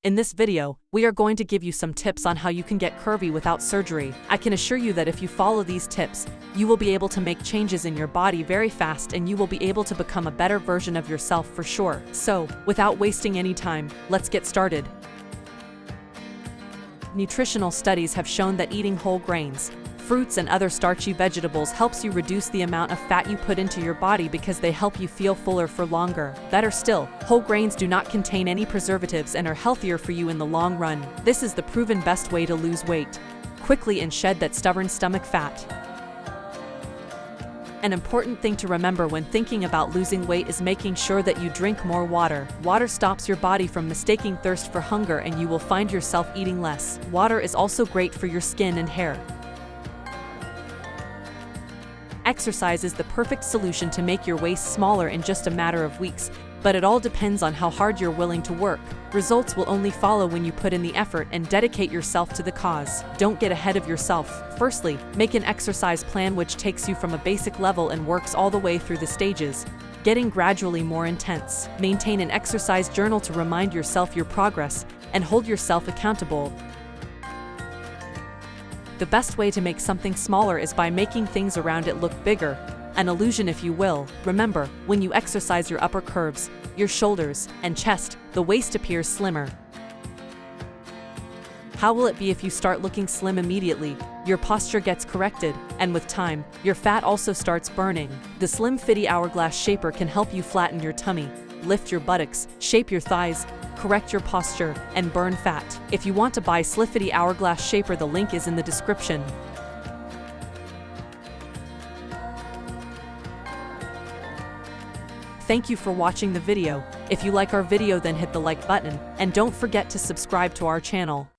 In this video, we are going to give you some tips on how you can get curvy without surgery. I can assure you that if you follow these tips, you will be able to make changes in your body very fast and you will be able to become a better version of yourself for sure. So, without wasting any time, let's get started. Nutritional studies have shown that eating whole grains, fruits and other starchy vegetables helps you reduce the amount of fat you put into your body because they help you feel fuller for longer. Better still, whole grains do not contain any preservatives and are healthier for you in the long run. This is the proven best way to lose weight quickly and shed that stubborn stomach fat. An important thing to remember when thinking about losing weight is making sure that you drink more water. Water stops your body from mistaking thirst for hunger and you will find yourself eating less. Water is also great for your skin and hair. Exercise is the perfect solution to make your waist smaller in just a matter of weeks, but it all depends on how hard you're willing to work. Results will only follow when you put in the effort and dedicate yourself to the cause. Don't get ahead of yourself. Firstly, make an exercise plan which takes you from a basic level and works all the way through the stages, getting gradually more intense. Maintain an exercise journal to remind yourself your progress and hold yourself accountable. The best way to make something smaller is by making things around it look bigger, an illusion if you will. Remember, when you exercise your upper curves, your shoulders, and chest, the waist appears slimmer. How will it be if you start looking slim immediately? Your posture gets corrected, and with time, your fat also starts burning. The SlimFittie Hourglass Shaper can help you flatten your tummy, lift your buttocks, shape your thighs, correct your posture, and burn fat. If you want to buy SlimFittie Hourglass Shaper, the link is in the description. Thank you for watching the video. If you like our video, then hit the like button, and don't forget to subscribe to our channel.